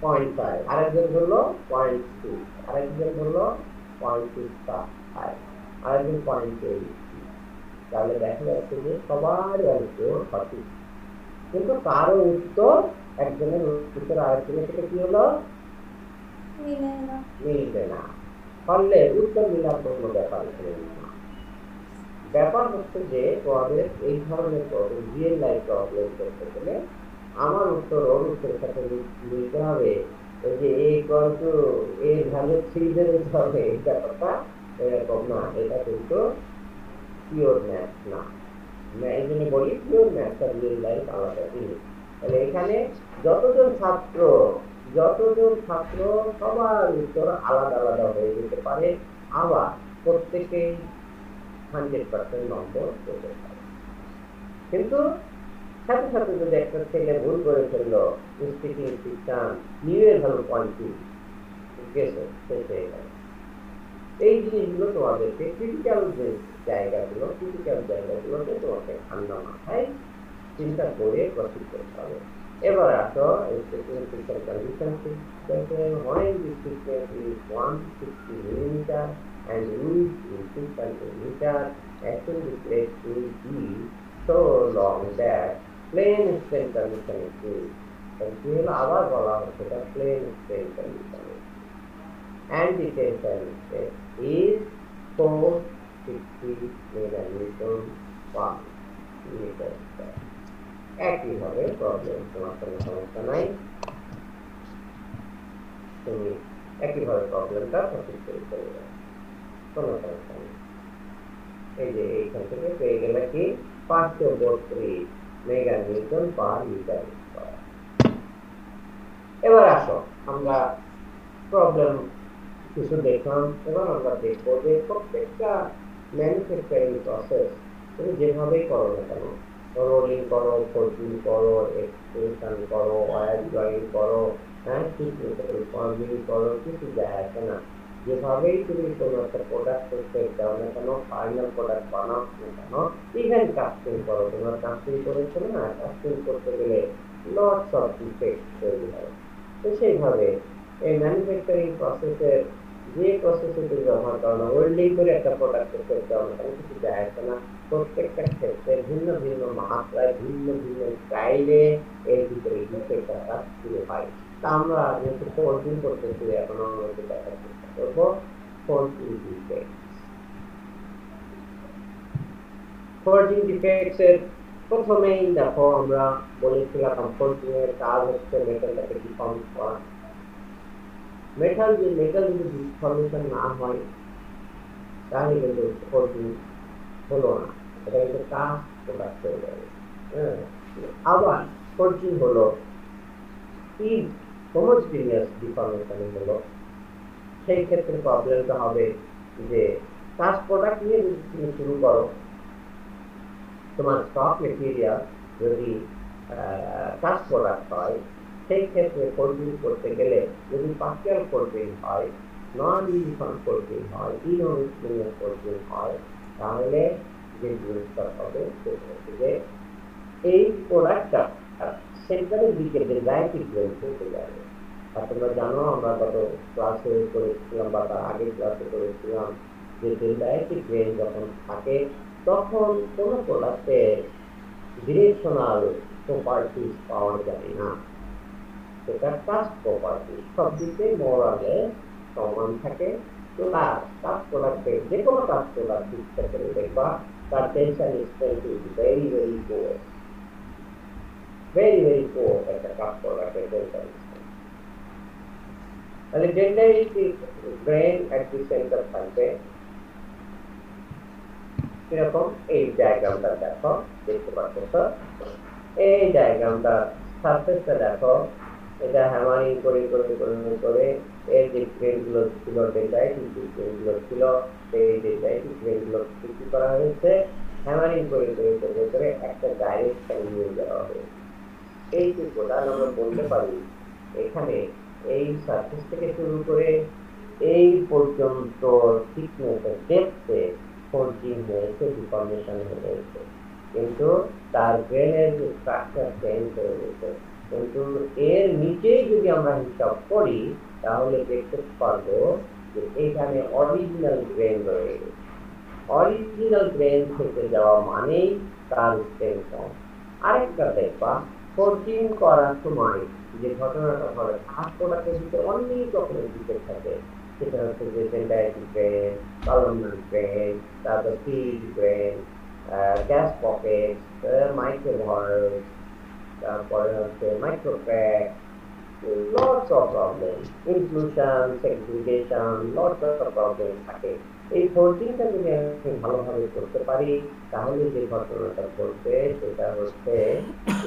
0.5, আরেকজন ধরলো 0.2, আরেকজন ধরলো 0.25, আরেকজন 0.8। তাহলে দেখা যাচ্ছে যে সবার উত্তর সঠিক, কিন্তু কারো উত্তর একজনের উত্তর আরেকজনের সাথে কি হলো মিলবে না। ফলে উত্তর মিলার কোনো ব্যাপার না। ব্যাপার হচ্ছে যে তোমাদের এই ধরনের প্রবলেম রিয়েল লাইফ প্রবলেম করতে গেলে আমার উত্তর ওর উত্তরের সাথে মিলতে হবে। ওই যে এ ভ্যালু 3 ধরে হবে এই ব্যাপারটা এরকম না, এটা কিন্তু পিওর ম্যাথ না। এই জন্য বলি পিওর ম্যাথ আর রিয়েল লাইফ আলাদা জিনিস। তাহলে এখানে যতজন ছাত্র সবার উত্তর আলাদা আলাদা হয়ে যেতে পারে, আবার প্রত্যেকেই 100% নম্বর পেতে পারে। কিন্তু সাথে সাথে যদি একটা ছেলে ভুল করে ফেললো স্টিকিং সিস্টেম নিউয়ের ভ্যালু 0.2 গেছে শেষ হয়ে গেল। এই জিনিসগুলো তোমাদেরকে ক্রিটিক্যাল জায়গাগুলোতে তোমাকে ঠান্ডা মাথায় চিন্তা করে প্রস্তুত করতে হবে। এবার আসো স্টিকিং কন্ডিশন সিস্টেমে when the thickness is 160 millimeter and width is 6 centimeter, actually the plate will be so long that plane strain condition is used. কি হলো আবার বলা হচ্ছে এটা plane strain condition and the tension stress is 460 meganewton per meter square. একইভাবে problem, তোমার কোনো সমস্যা নাই, তুমি একইভাবে প্রবলেমটা প্রস্তুত করে ফেলবে, কোনো সমস্যা নেই। এই যে এইখান থেকে পেয়ে গেলে কি 532 মেগানিউটন পার মিটার স্কয়ার। এবার আসো আমরা প্রবলেম কিছু দেখলাম, এবার আমরা দেখবো যে প্রত্যেকটা ম্যানুফ্যাকচারিং প্রসেস তুমি যেভাবেই করো না কেন, রোলিং করো, ফোল্ডিং করো, এক্সট্রুশন করো, অয়েল ড্রয়িং করো, ফর্মিং করো, কিছু যায় আসে না। যেভাবেই তুমি কোনো একটা প্রোডাক্ট করতে চাও না কেন, ফাইনাল প্রোডাক্ট বানাও না কেন, ইভেন কাস্টিং করো, তোমার কাস্টিং করেছো না, কাস্টিং করতে গেলে লটস অফ ডিফেক্ট তৈরি হয়। তো সেইভাবে এই ম্যানুফ্যাকচারিং প্রসেসের যে প্রসেসে তুমি ব্যবহার করো না, ওয়েল্ডিং করে একটা প্রোডাক্ট করতে চাও না কেন, কিছু যায় আসে না। প্রত্যেকটা ক্ষেত্রে ভিন্ন ভিন্ন মাত্রায় ভিন্ন ভিন্ন স্টাইলে এর ভিতরে ডিফেক্ট কাজ শুরু হয়। তা আমরা যেহেতু ফোল্ডিং করতেছি, এখন আমরা দেখার চেষ্টা করবো ফোল্ডিং ডিফেক্ট। ফোল্ডিং ডিফেক্টস এর প্রথমেই দেখো আমরা বলেছিলাম ফোল্ডিং এর কাজ হচ্ছে মেটালটাকে ডিফর্ম করা। মেটাল যদি ডিফর্মেশন না হয় তাহলে কিন্তু ফোল্ডিং হলো না, এটা কিন্তু কাজ প্রোডাক্ট হয়ে যাবে। আবার ফোল্ডিং হলো কি হোমোজেনিয়াস ডিফর্মেশন হলো, সেই ক্ষেত্রে প্রবলেমটা হবে যে কাস্ট প্রোডাক্ট নিয়ে যদি তুমি শুরু করো, তোমার স্টক মেটেরিয়াল যদি কাস্ট প্রোডাক্ট হয়, সেই ক্ষেত্রে ফোল্ডিং করতে গেলে যদি পার্সিয়াল ফোল্ডিং হয়, নন ইউনিফর্ম ফোল্ডিং হয়, ইনহোমোজেনিয়াস ফোল্ডিং হয়, তাহলে যে জিনিসটা হবে সেটা হচ্ছে যে এই প্রোডাক্টটা সেন্টারের দিকে যে ডায়াটিক গ্রেন হতে যাবে। আর তোমরা জানো আমরা গত ক্লাসে করেছিলাম বা তার আগের ক্লাসে করেছিলাম যে ডায়াটিক গ্রেন যখন থাকে তখন কোনো প্রোডাক্টে ডিরেকশনাল প্রপার্টিস পাওয়া যায় না, সেটা কাস্ট প্রপার্টি সব দিকে মোরালে সমান থাকে। প্লাস কাস্ট প্রোডাক্টের যে কোনো কাস্ট প্রোডাক্ট চেষ্টা করে দেখবা তার tension strength is very very poor, very very poor একটা কাস্ট প্রোডাক্টের টেনশন স্ট্রেংথ। তাহলে ডেন্ডাইটিক গ্রেন অ্যাট দি সেন্টার থাকবে এরকম। এই ডায়াগ্রামটা দেখো, দেখতে পাচ্ছ তো এই ডায়াগ্রামটা সারফেসটা দেখো, এটা হ্যামারিং করে করে করে করে এর যে গ্রেনগুলো ছিল ডেন্ডাইটিক যে গ্রেনগুলো ছিল সেই ডেন্ডাইটিক গ্রেনগুলো সৃষ্টি করা হয়েছে, হ্যামারিং করে করে করে করে একটা ডাইরেকশন নিয়ে যাওয়া হবে। এই যে প্রধান আমরা বলতে পারি এখানে এই সারফেস থেকে শুরু করে এই পর্যন্ত থিকনেসের ডেপথে ফোল্ডিং হয়েছে, ডিফর্মেশন হয়েছে, কিন্তু তার গ্রেনের স্ট্রাকচার চেঞ্জ হয়ে গেছে। কিন্তু এর নিচে যদি আমরা হিসাব করি তাহলে দেখতে পারবো যে এখানে অরিজিনাল গ্রেন রয়ে গেছে। অরিজিনাল গ্রেন থেকে যাওয়া মানেই তার স্ট্রেংথ কম। আরেকটা দেখবা ফোল্ডিং করার সময় যে ঘটনাটা হয় হাত প্রোডাক্টের ভিতরে অনেক রকমের দিকে থাকে, সেটা হচ্ছে যে ডেন্ডাইটিক গ্রেন, কলামনার গ্রেন, তারপর ফিড গ্রেন, গ্যাস পকেট, মাইক্রোভার্স, তারপরে হচ্ছে microcrack, lots of problem, inclusion, segregation, lots of problem থাকে। এই ফোল্ডিংটা যদি আমি ভালোভাবে করতে পারি তাহলে যে ঘটনাটা ঘটবে সেটা হচ্ছে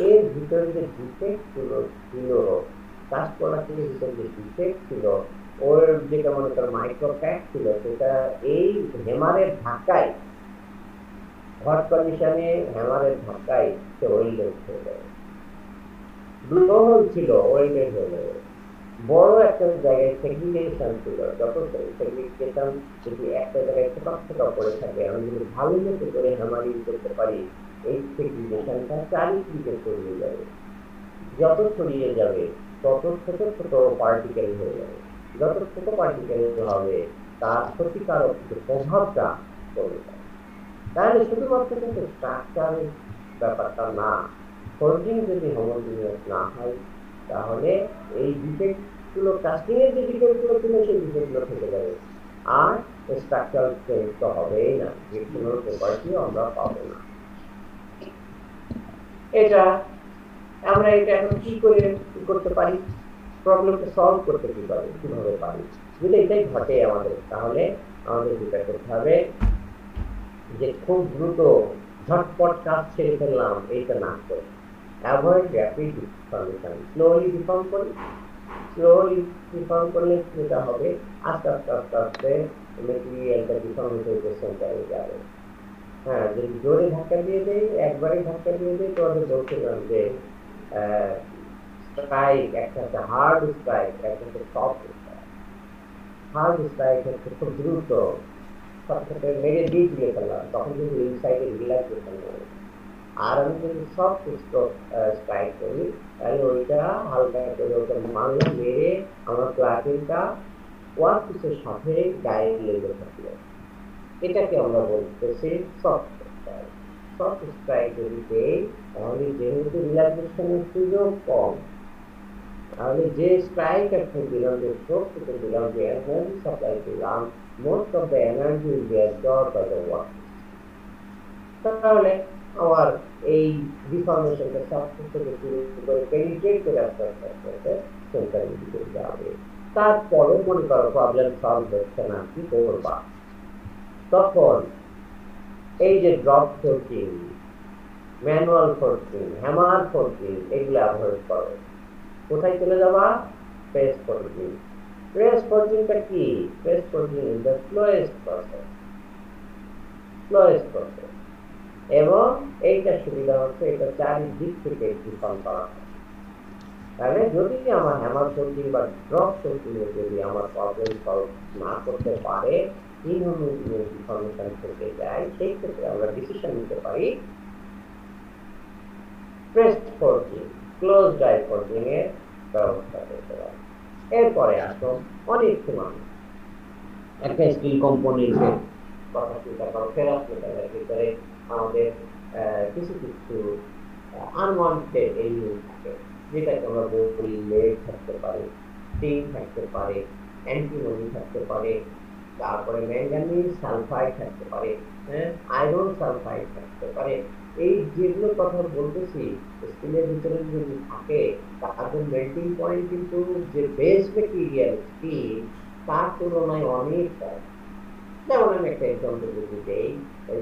এর ভিতরে যে ডিফেক্ট ছিল কাস্ট প্রোডাক্টের ভিতরে যে ডিফেক্ট ছিল ওর যেটা মনে কর মাইক্রোক্র্যাক ছিল সেটা এই হ্যামারের ধাক্কায় হট কন্ডিশনে হ্যামারের ধাক্কায় সে ওয়েল্ডেড হয়ে যাবে। ব্লোহোল ছিল ওয়েল্ডেড হয়ে যাবে। বড় একটা জায়গায় সেগ্রিগেশন ছিল, যত সেগ্রিগেশন যদি একটা জায়গায় ছোটা ছোটা করে থাকে আমি যদি ভালো মতো করে হ্যামারিং করতে পারি এই সেগ্রিগেশনটা চারিদিকে ছড়িয়ে যাবে। যত ছড়িয়ে যাবে তত ছোট ছোট পার্টিকেল হয়ে যাবে, যত ছোট পার্টিকেল হবে তার ক্ষতিকারক প্রভাবটা কমে যাবে। তাহলে শুধুমাত্র কিন্তু স্ট্রাকচারের ব্যাপারটা না, ফোল্ডিং যদি হোমোজিনিয়াস না হয় তাহলে এই ডিফেক্টগুলো কাস্টিং এর যে ডিফেক্টগুলো ছিল সেই ডিফেক্টগুলো থেকে যাবে, আর স্ট্রাকচারাল চেঞ্জ তো হবেই না, ডিরেকশনাল প্রপার্টিও আমরা পাবো না। এটা আমরা এটা এখন কি করে করতে পারি, প্রবলেমটা সলভ করতে কিভাবে পারি? যদি এটাই ঘটে আমাদের তাহলে আমাদের যেটা করতে হবে যে খুব দ্রুত ঝটপট কাজ ছেড়ে ফেললাম এইটা না করে avoid rapid deformation, slowly deform করি। স্লোলি ডিফর্ম করলে যেটা হবে আস্তে আস্তে আস্তে আস্তে মেটেরিয়ালটা ডিফর্মেশনের সেন্টারে যাবে। হ্যাঁ, যদি জোরে ধাক্কা দিয়ে দেয়, একবারে ধাক্কা দিয়ে দেয় তো আমি বলছিলাম যে স্ট্রাইক একটা হচ্ছে হার্ড স্ট্রাইক, একটা হচ্ছে সফট স্ট্রাইক। হার্ড স্ট্রাইক হচ্ছে খুব দ্রুত সাথে মেরে দিয়ে ফেললাম, তখন কিন্তু ইনসাইডে রিল্যাক্সেশন হবে। আর আমি যদি সফট স্ট্রাইক করি তাহলে ওইটা হালকা করে ওটা মারলাম, মেরে আমার ক্লাসিংটা ওয়ার্ক পিসের সাথে গায়ে লেগে থাকলো, এটাকে আমরা বলতেছি সফট স্ট্রাইক। সফট স্ট্রাইক যদি দেই তাহলে যেহেতু রিল্যাক্সেশনের সুযোগ কম, তাহলে যে স্ট্রাইক একটা দিলাম, যে স্ট্রোক থেকে দিলাম, যে এনার্জি সাপ্লাই দিলাম, most of the energy will be absorbed by the work. তাহলে আমার এই ডিফর্মেশনটা সাবস্টেন্স থেকে শুরু করে পেনিট্রেট করে আস্তে আস্তে আস্তে আস্তে সেন্টারের দিকে যাবে। তারপরে মনে করো প্রবলেম সলভ হচ্ছে না, কি করবা? তখন এই যে drop folding, manual folding, hammer folding এগুলো অ্যাভয়েড করো। কোথায় চলে যাবা? Press folding. প্রেস ফোল্ডিংটা কি? Press folding is the slowest process, slowest process. এবং এইটা সুবিধা হচ্ছে এটা চারিদিক থেকে ডিফর্ম করা হয়। তাহলে যদি আমার হ্যামার ফোল্ডিং বা ড্রপ ফোল্ডিং যদি আমার প্রবলেম সলভ না করতে পারে, ইনহোমোজিনিয়াস ডিফর্মেশন থেকে যায়, সেই ক্ষেত্রে আমরা ডিসিশন নিতে পারি pressed folding, close die folding এর ব্যবস্থা করতে পারে। এরপরে আসো অনেক মানুষ একটা স্টিল কম্পোনেন্টের কথা চিন্তা করো, ফেরাস মেটালের ভিতরে আমাদের কিছু কিছু আনওয়ান্টেড এলিমেন্ট থাকে, যেটাকে আমরা বলি লেড থাকতে পারে, টিন থাকতে পারে, অ্যান্টিমনি থাকতে পারে, তারপরে ম্যাঙ্গানিজ সালফাইড থাকতে পারে, হ্যাঁ, আয়রন সালফাইড থাকতে পারে। এই যেগুলো কথা বলতেছি স্টিলের ভিতরে যদি থাকে তাদের মেল্টিং পয়েন্ট কিন্তু যে বেস মেটেরিয়াল স্টিল তার তুলনায় অনেক কম। যেমন আমি একটা এক্সাম্পল যদি দেই,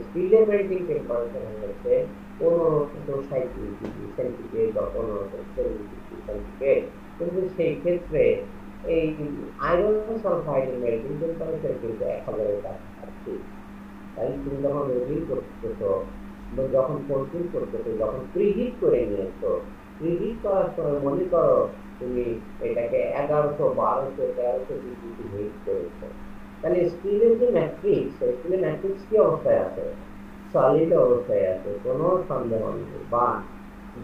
স্টিলের মেল্টিং টেম্পারেচার হচ্ছে 1537 ডিগ্রি সেন্টিগ্রেড বা 1540 ডিগ্রি সেন্টিগ্রেড, কিন্তু সেই ক্ষেত্রে এই আয়রন সালফাইডের মেল্টিং টেম্পারেচার কিন্তু 1000-এর কাছাকাছি। তাই তুমি যখন মেল্টিং করতেছো, যখন ফোল্ডিং করতেছো, যখন প্রিহিট করে নিয়েছো, প্রিহিট করার সময় মনে করো তুমি এটাকে 1100, 1200, 1300 ডিগ্রি হিট করেছো, তাহলে স্টিলের যে ম্যাট্রিক্স, স্টিলের ম্যাট্রিক্স কি অবস্থায় আছে? সলিড অবস্থায় আছে, কোনো সন্দেহ নেই। বা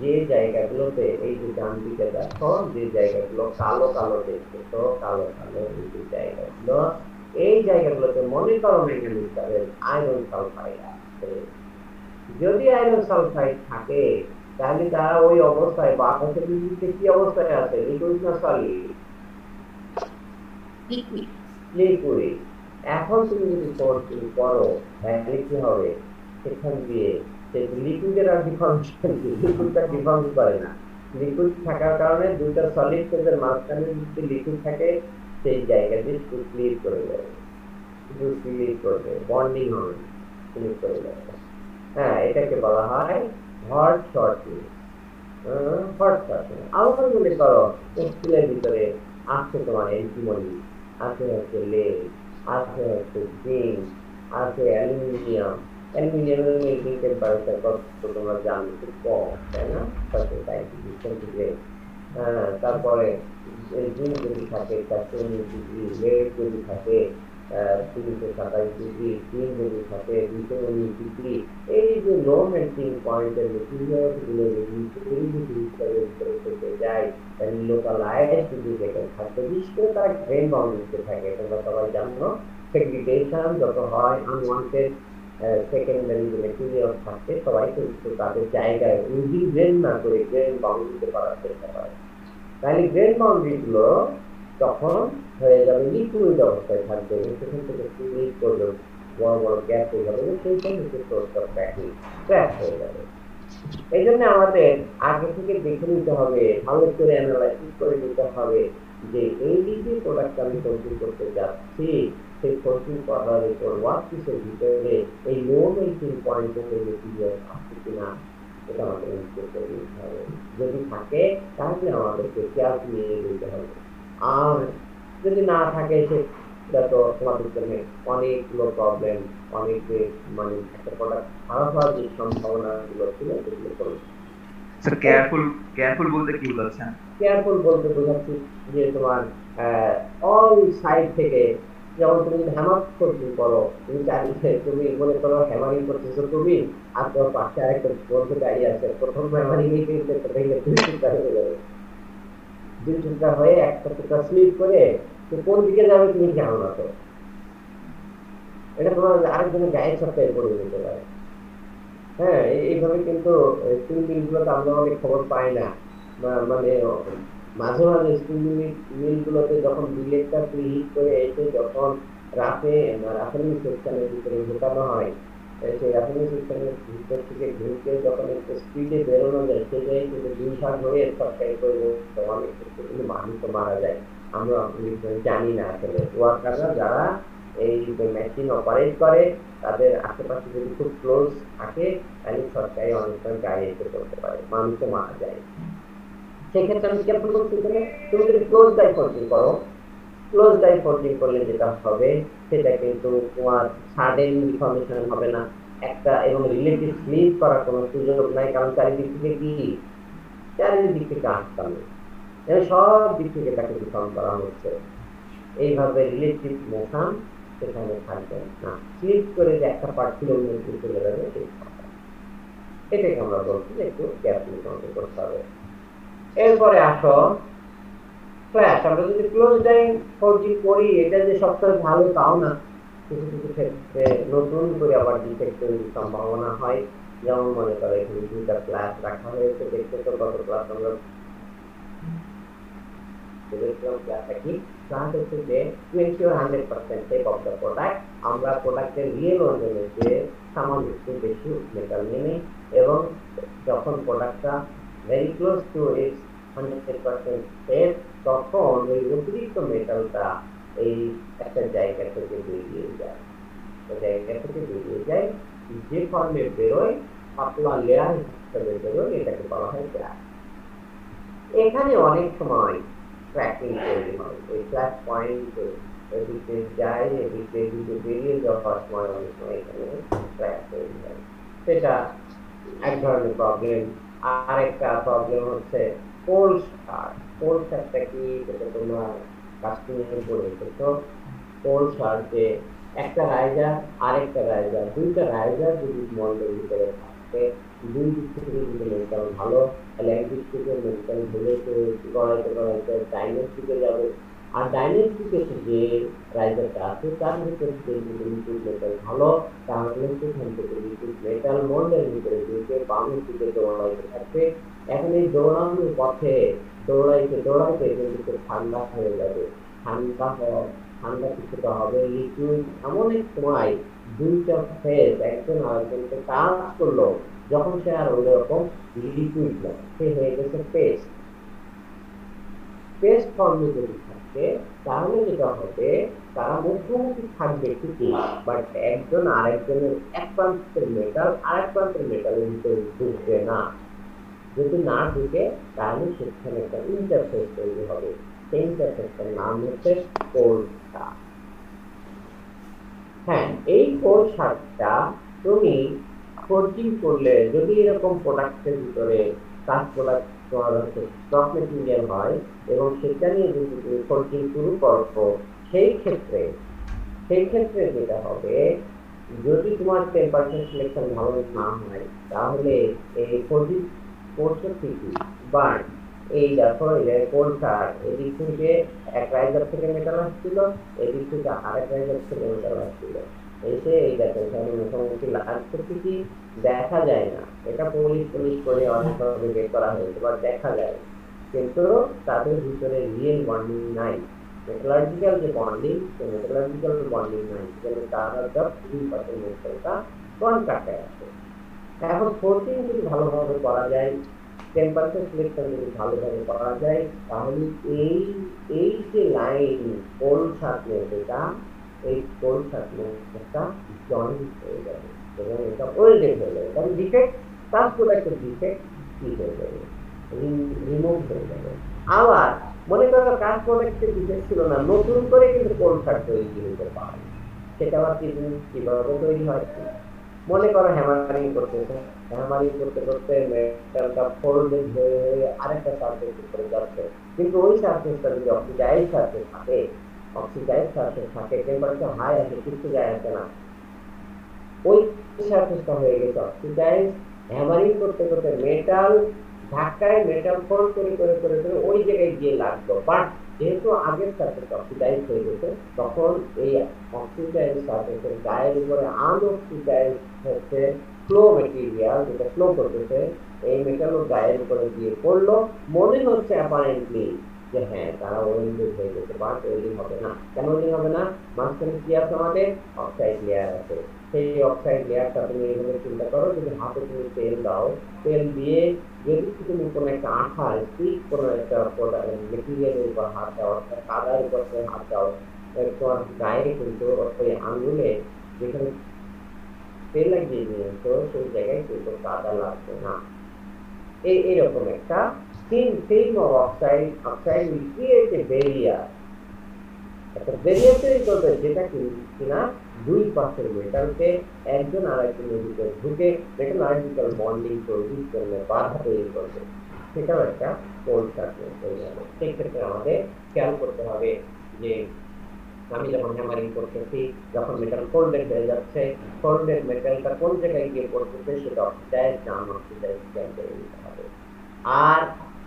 যে জায়গাগুলোতে এই যে ডান দিকে দেখো, যে জায়গাগুলো কালো কালো দেখতেছো, কালো কালো এই যে জায়গাগুলো, এই জায়গাগুলোতে মনে করো ম্যাঙ্গানিজ তাদের আয়রন সালফাইড আছে। যদি আয়রন সালফাইড থাকে তাহলে তারা ওই অবস্থায় বাতাসের বিপরীতে কি অবস্থায় আছে? লিকুইড না সলিড? লিকুইড। এখন তুমি যদি ফোর্সিং করো তাহলে কি হবে? সেখান দিয়ে লিকুইডের আর ডিফর্মেশন কি? লিকুইডটা ডিফর্ম করে না। লিকুইড থাকার কারণে দুইটা সলিড ফেজের মাঝখানে যদি লিকুইড থাকে সেই জায়গা দিয়ে ক্লিপ করে যাবে, শুধু ক্লিপ করবে, বন্ডিং হবে, ক্লিপ করে যাবে। হ্যাঁ, এটাকে বলা হয় হট শর্টিং। Hot sorting. আবার মনে করো স্টিলের ভিতরে আছে তোমার অ্যান্টিমনি, আছে হচ্ছে লেড, আছে হচ্ছে জিঙ্ক, আছে অ্যালুমিনিয়াম। অ্যালুমিনিয়ামের মেল্টিং টেম্পারেচার কত তোমরা জানো, খুব কম, তাই না? 630 ডিগ্রি সেন্টিগ্রেড। তারপরে জিঙ্ক যদি থাকে 419 ডিগ্রি, লেড যদি থাকে 327 ডিগ্রি, টিন যদি থাকে 219 ডিগ্রি। এই যে লো মেল্টিং পয়েন্টের মেটেরিয়াল গুলো যদি যায় তাহলে লোকালাইজ যদি যেখানে থাকবে, বিশেষ করে তারা গ্রেন বাউন্ডারিতে থাকে, তোমরা সবাই জানো। সেগ্রিগেশন যত হয়, আনওয়ান্টেড সেকেন্ডারি যে মেটেরিয়াল থাকে সবাই কিন্তু তাদের জায়গায় উইদিন গ্রেন না করে গ্রেন বাউন্ডারিতে করার চেষ্টা করে। তাহলে গ্রেন বাউন্ডারি গুলো তখন হয়ে যাবে লিকুইড অবস্থায় থাকবে, সেখান থেকে ক্লিক করবে, বড় বড় গ্যাস হয়ে যাবে, সেইখান থেকে ক্র্যাশ হয়ে যাবে। এই জন্য আমাদের আগে থেকে দেখে নিতে হবে, ভালো করে অ্যানালাইসিস করে নিতে হবে যে এই যে প্রোডাক্ট আমি ফোল্ডিং করতে যাচ্ছি, সেই ফোল্ডিং করার উপর ওয়ার্কপিসের ভিতরে এই লো মেল্টিং পয়েন্টের মেটেরিয়াল আছে কিনা এটা আমাদের নিশ্চিত করে নিতে হবে। যদি থাকে তাহলে আমাদেরকে কেয়ার নিয়ে নিতে হবে। আর যদি না থাকে সেটা তো তোমাদের জন্য অনেকগুলো প্রবলেম, অনেক মানে একটা প্রোডাক্ট খারাপ হওয়ার যে সম্ভাবনাগুলো ছিল সেগুলো করবে। স্যার কেয়ারফুল বলতে কি বোঝাচ্ছেন? কেয়ারফুল বলতে বোঝাচ্ছি যে তোমার অল সাইড থেকে, যেমন তুমি যদি হ্যামার ফোল্ডিং করো, তুমি চাইলে তুমি মনে করো হ্যামারিং করতেছো তুমি, আর তোমার পাশে আরেকটা বন্ধু দাঁড়িয়ে আছে, প্রথম হ্যামারিং এই ভেঙে 2 টুকরা হয়ে যাবে, 2 টুকরা হয়ে একটা টুকরা স্লিপ করে তো কোন দিকে যাবে তুমি জানো না। তো এটা তোমার আরেকজনের গায়ের সপ্তাহে করে দিতে পারে। হ্যাঁ, এইভাবে কিন্তু স্টিল মিলগুলোতে আমরা অনেক খবর পাই না। মানে মাঝে মাঝে স্টিল মিলগুলোতে যখন বিলেটটা প্রিহিট করে এসে যখন রাসায়নিক সেকশনের ভিতরে ঢোকানো হয়, সেই রাসায়নিক সেকশনের ভিতর থেকে ঢুকে যখন একটু স্পিডে বেরোনো যায়, সে জায়গায় কিন্তু 2 ভাগ হয়ে সরকারি করে অনেক ক্ষেত্রে কিন্তু মানুষ তো মারা যায়। আমরা জানি না আসলে ওয়ার্কাররা যারা এই মেশিন অপারেট করে তাদের আশেপাশে যদি খুব ক্লোজ থাকে তাহলে সরকারি অনেক সময় গায়ে এসে করতে পারে, মানুষও মারা যায়। সেক্ষেত্রে আমি কেমন করতে পারি, তুমি যদি ক্লোজ ডাই ফোল্ডিং করো, ক্লোজ ডাই ফোল্ডিং করলে যেটা হবে সেটা কিন্তু তোমার সাডেন ডিফর্মেশন হবে না একটা, এবং রিলেটিভ স্লিপ করার কোনো সুযোগ নাই, কারণ চারিদিক থেকে কি, চারিদিক থেকে আসতাম, সব দিক থেকে তাকে ডিফর্ম করা হচ্ছে। এইভাবে রিলেটিভ মোশন সেখানে থাকবে না, স্লিপ করে যে একটা পার্ট ছিল অন্য দিকে চলে যাবে। এটাকে আমরা বলছি যে একটু কেয়ারফুলি কন্ট্রোল করতে হবে। এরপরে আসো ফ্ল্যাশ। আমরা যদি ক্লোজ টাইম 4G করি, এটা যে সবসময় ভালো তাও না, কিছু কিছু ক্ষেত্রে নতুন করে আবার ডিফেক্ট তৈরির সম্ভাবনা হয়। যেমন মনে করে এখানে দুইটা ফ্ল্যাশ রাখা হয়েছে, দেখতে তো গত ক্লাস আমরা দেখলাম ফ্ল্যাশটা কি। ফ্ল্যাশ হচ্ছে যে to ensure 100% safe of the product, আমরা প্রোডাক্টের রিয়েল ওজনের যে সামান্য একটু বেশি মেটাল নেমে, এবং যখন প্রোডাক্টটা very close to its 100% safe, তখন ওই অতিরিক্ত মেটালটা এই একটা জায়গা থেকে বেরিয়ে যায়। জায়গা থেকে বেরিয়ে যায়, যে ফর্মে বেরোয় পাতলা লেয়ার হিসেবে বেরোয়, এটাকে বলা হয় ফ্ল্যাশ। এখানে অনেক সময় ক্র্যাকিং তৈরি হয়, এই ফ্ল্যাশ পয়েন্ট এদিকে যায়, এদিকে বেরিয়ে যাওয়ার সময় অনেক সময় এখানে ক্র্যাক তৈরি হয়। সেটা এক ধরনের প্রবলেম। আর একটা প্রবলেম হচ্ছে কোল্ড স্টার্ট। কোল্ড স্টার্টটা কি, যেটা তোমরা কাস্টমাইজেশন করে এসেছো। কোল্ড স্টার্টে একটা রাইজার আরেকটা রাইজার, দুইটা রাইজার যদি মন্ডলের ভিতরে থাকে, দুই দিক থেকে যদি মেন্টাল ভালো, তাহলে একদিক থেকে মেন্টাল ভুলেতে গড়াইতে গড়াইতে ডাইনেস্টিকে যাবে। আর ডাইনেস্টিকে যে রাইজারটা আছে তার ভিতরে যদি লিকুইড মেটাল ভালো, তাহলে সেখান থেকে লিকুইড মেটাল মন্ডলের ভিতরে ঢুকে বামের দিকে দৌড়াইতে থাকবে। এখন এই দৌড়ানোর পথে দৌড়াইতে দৌড়াইতে কিন্তু ঠান্ডা হয়ে যাবে। ঠান্ডা কিছুটা হবে, লিকুইড এমন এক সময় দুইটা ফেজ একজন আরেকজনকে কাজ করলো, যখন সে আর ওই রকম লিকুইড না, সে হয়ে গেছে পেস্ট। পেস্ট ফর্মে যদি থাকে তাহলে যেটা হবে, তারা মুখোমুখি থাকবে ঠিকই, বাট একজন আরেকজনের এক প্রান্তের মেটাল আরেক প্রান্তের মেটালের ভিতরে ঢুকবে না। যদি না ঢুকে তাহলে সেখানে একটা ইন্টারফেস তৈরি হবে। সেই ইন্টারফেসটার নাম হচ্ছে কোল্ড স্টার্ট। হ্যাঁ, এই কোল্ড স্টার্টটা তুমি ফোর্জিং করলে, যদি এরকম প্রোডাক্টের ভিতরে কাজ প্রোডাক্ট তোমার হচ্ছে স্টক মেটেরিয়াল হয় এবং সেটা নিয়ে যদি তুমি ফোর্জিং শুরু করো, সেই ক্ষেত্রে যেটা হবে, যদি তোমার 10% সিলেকশন ভালো না হয়, তাহলে এই ফোর্জিং কোর্সের ঠিকই বাট এই দেখো কোল্ড স্টার্ট, এদিক থেকে এক রাইজার থেকে মেটাল আসছিল, এদিক থেকে আরেক রাইজার থেকে মেটাল আসছিল, এসে এই দেখো এখানে মোটামুটি লাগছে কি দেখা যায় না। এটা পুলিশ করে অনেকভাবে বের করা হয়েছে, বাট দেখা যায়, কিন্তু তাদের ভিতরে রিয়েল বন্ডিং নাই। মেটালার্জিক্যাল যে বন্ডিং, সেই মেটালার্জিক্যাল বন্ডিং নাই, তারা জাস্ট 3% মেটালটা কন্ট্রাক্টে আছে। এখন ফোর্সিং যদি ভালোভাবে করা যায়, 10% সিলেকশন যদি ভালোভাবে করা যায়, তাহলে এই যে লাইন কোল্ড শার্টনেস, এটা এই কোল্ড শার্টনেসটা জয়েন্ট হয়ে যাবে এবং এটা ওয়েল্ডেড হয়ে যাবে, কারণ ডিফেক্ট তার প্রোডাক্টের ডিফেক্ট কি হয়ে যাবে, রিমুভ হয়ে যাবে। আবার মনে করো কাজ প্রোডাক্টের ডিফেক্ট ছিল না, নতুন করে কিন্তু কোল্ড শার্ট তৈরি করতে পারে, সেটা আবার কিভাবে তৈরি হয়। মনে করো হ্যামারিং করতেছে, হ্যামারিং করতে করতে মেটালটা ফোল্ডেড হয়ে আরেকটা সারফেস উপরে যাচ্ছে, কিন্তু ওই সারফেসটা যদি অক্সিডাইজ সারফেস থাকে, টেম্পারেচার হাই আছে, কিছু যায় আসে না, ওই সারফেসটা হয়ে গেছে অক্সিডাইজ। হ্যামারিং করতে করতে মেটাল ধাক্কায় মেটাল ফোল্ড করে করে করে করে ওই জায়গায় গিয়ে লাগলো, বাট যেহেতু আগের সারফেস অক্সিডাইজ হয়ে গেছে, তখন এই অক্সিডাইজ সারফেসের গায়ের উপরে আনঅক্সিডাইজ হচ্ছে ফ্লো মেটেরিয়াল, যেটা ফ্লো করতেছে, এই মেটাল গায়ের উপরে গিয়ে পড়লো। মনে হচ্ছে অ্যাপারেন্টলি যে হ্যাঁ তারা ওয়েল্ডিং হয়ে গেছে, বাট ওয়েল্ডিং হবে না। কেন ওয়েল্ডিং হবে না? মাঝখানে কি আছে, আমাদের অক্সাইড লেয়ার আছে। সেই অক্সাইড লেয়ারটা তুমি এইভাবে চিন্তা করো, যদি হাতে তুমি তেল দাও, তেল দিয়ে যদি তুমি কোনো একটা আঠা স্টিক কোনো একটা মেটেরিয়ালের উপর হাত দাও, কাদার উপর হাত দাও, তোমার গায়ে কিন্তু ওই আঙুলে যেখানে তেল লাগিয়ে নিয়েছো সেই জায়গায় কিন্তু কাদা লাগবে না। এইরকম একটা film of oxide will create a barrier, একটা ব্যারিয়ার তৈরি করবে, যেটা কিনা দুই পাশের মেটালকে একজন আরেকজনের ভিতরে ঢুকে মেটালার্জিক্যাল বন্ডিং তৈরির জন্য বাধা তৈরি করবে। সেটাও একটা কোল্ড শার্টনেস তৈরি হবে। সেক্ষেত্রে আমাদের খেয়াল করতে হবে যে আমি যখন হ্যামারিং করতেছি, যখন মেটাল কোল্ডেড হয়ে যাচ্ছে, কোল্ডেড মেটালটা কোন জায়গায় গিয়ে পড়তেছে সেটা অক্সিডাইজ না আনঅক্সিডাইজ খেয়াল করে নিতে হবে। আর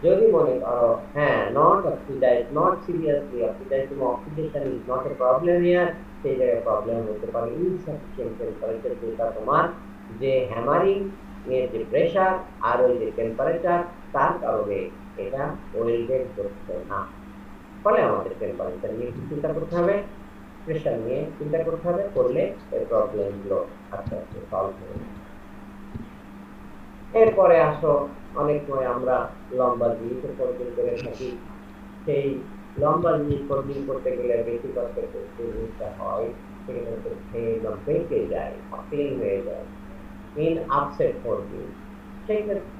যদি মনে করো হ্যাঁ not oxidise, not seriously oxidise, তোমার oxidation is not a problem here, সেই জায়গায় প্রবলেম হতে পারে ইনসাফিসিয়েন্ট টেম্পারেচার, যেটা তোমার যে হ্যামারিং এর যে প্রেসার আর ওই যে টেম্পারেচার তার কারণে এটা ওয়েল্ডেড হচ্ছে না। ফলে আমাদের টেম্পারেচার নিয়ে চিন্তা করতে হবে, প্রেসার নিয়ে চিন্তা করতে হবে, করলে এই প্রবলেমগুলো আস্তে আস্তে সলভ হবে। এরপরে আসো অনেক সময় আমরা লম্বা জিনিস ফোল্ডিং করে থাকি, সেই লম্বা জিনিস ফোল্ডিং করতে গেলে বেশি কষ্টের যে জিনিসটা হয় সেখানে একদম বেঁকে যায়, প্লেন হয়ে যায় ইন আপসেট ফোল্ডিং। সেক্ষেত্রে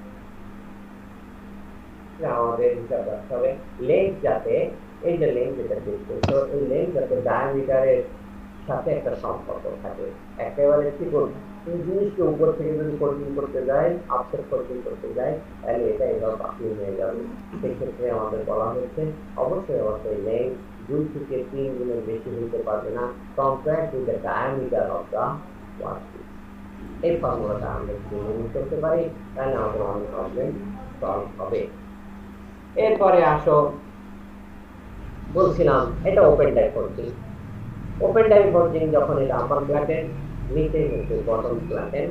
আমাদের হিসাব রাখতে হবে লেন্থ যাতে, এই যে লেন্থ যেটা দেখতেছো এই লেন্থ যাতে ডায়ামিটারের সাথে একটা সম্পর্ক থাকে। একেবারে কি করবো জিনিসকে উপর থেকে যদি ফোল্ডিং করতে যায়, আপসেট ফোল্ডিং করতে যায়, তাহলে এটা এবার বাতিল হয়ে যাবে। সেক্ষেত্রে আমাদের বলা হয়েছে অবশ্যই অবশ্যই লেন্থ 2 থেকে 3 গুণের বেশি হতে পারবে না compare to the diameter of the workpiece. এই ফর্মুলাটা আমরা যদি ইউজ করতে পারি তাহলে আমাদের অনেক প্রবলেম সলভ হবে। এরপরে আসো বলছিলাম এটা open type folding. Open type folding যখন এটা আপার প্ল্যাটেন, নিচে হচ্ছে বটম প্ল্যাটেন।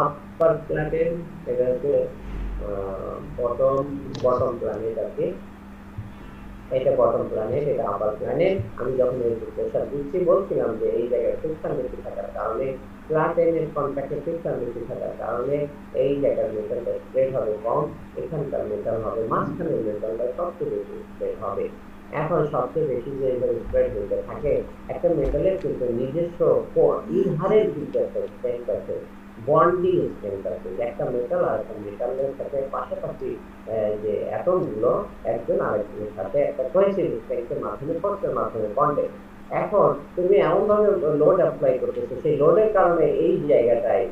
আপার প্ল্যাটেন এটা হচ্ছে বটম প্ল্যানেট আছে, এটা বটম প্ল্যানেট, এটা আপার প্ল্যানেট। আমি যখন এই প্রেসার দিচ্ছি বলছিলাম যে এই জায়গায় ফ্রিকশন বেশি থাকার কারণে, প্ল্যাটেনের কন্ট্যাক্টে ফ্রিকশন বেশি থাকার কারণে এই জায়গার মেটালটা স্প্রেড হবে কম, এখানকার মেটাল হবে, মাঝখানের মেটালটা সবচেয়ে বেশি স্প্রেড হবে। এখন সবচেয়ে বেশি যে স্প্রেড হতে থাকে একটা মেটালের কিন্তু নিজস্ব ইনহারেন্ট কিন্তু একটা স্ট্রেংথ আছে, বন্ডিং স্ট্রেংথ আছে। একটা মেটাল আর একটা মেটালের সাথে পাশাপাশি যে অ্যাটমগুলো একজন আরেকজনের সাথে একটা কোহেসিভ স্ট্রেংথের মাধ্যমে ফোর্সের মাধ্যমে বন্ডে। এখন তুমি এমন ভাবে লোড অ্যাপ্লাই করতেছো, সেই লোডের কারণে এই জায়গাটায়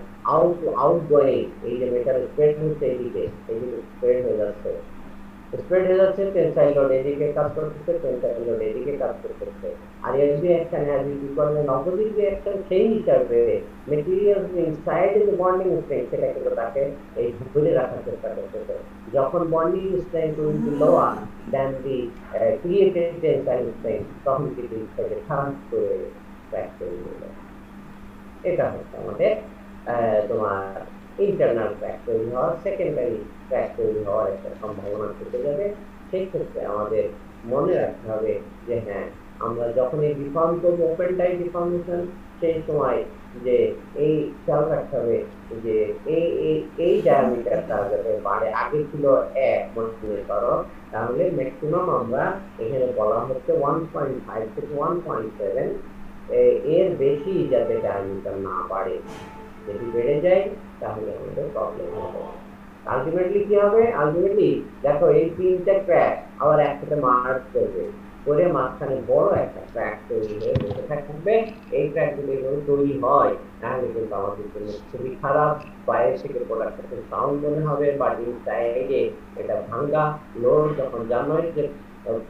আউটগোয়িং এই যে মেটাল স্প্রেড হচ্ছে এইদিকে স্প্রেড হয়ে যাচ্ছে, টেনসাইল লোড এদিকে কাজ করতেছে, টেনসাইল লোড এদিকে কাজ করতেছে। আর এসবি action has equivalent opposite reaction, সেই হিসাবে materials inside the bonding strength সেটা কিন্তু তাকে এই ধরে রাখার চেষ্টা করতেছে। যখন bonding strength will be lower than the created tensile strength, তখন কিন্তু সেটা খারাপ করে ক্র্যাক করে দিবে। এটা হচ্ছে আমাদের তোমার ইন্টারনাল ক্র্যাক তৈরি হওয়ার, সেকেন্ডারি ক্র্যাক তৈরি হওয়ার একটা সম্ভাবনা থেকে যাবে। সেই ক্ষেত্রে আমাদের মনে রাখতে হবে যে হ্যাঁ আমরা যখন এই ডিফর্ম করবো ওপেন টাইপ ডিফর্মেশন, সেই সময় যে এই খেয়াল রাখতে হবে যে এই ডায়ামিটারটা যাতে বাড়ে, আগে ছিল 1 মনে করো, তাহলে ম্যাক্সিমাম আমরা এখানে বলা হচ্ছে 1.5 থেকে 1.7 এর বেশি যাতে ডায়ামিটার না বাড়ে। যদি বেড়ে যায় তাহলে আমাদের প্রবলেম হবে। আলটিমেটলি কি হবে? আলটিমেটলি দেখো এই 3টা ক্র্যাক আবার একসাথে মার্জ করবে, করে মাঝখানে বড় একটা ক্র্যাক তৈরি হয়ে বসে থাকবে। এই ক্র্যাক যদি তৈরি হয় তাহলে কিন্তু আমাদের জন্য খুবই খারাপ। বাইরে থেকে প্রোডাক্টের সাউন্ড মনে হবে, বা ইনসাইডে এটা ভাঙ্গা লোড। যখন জানোই যে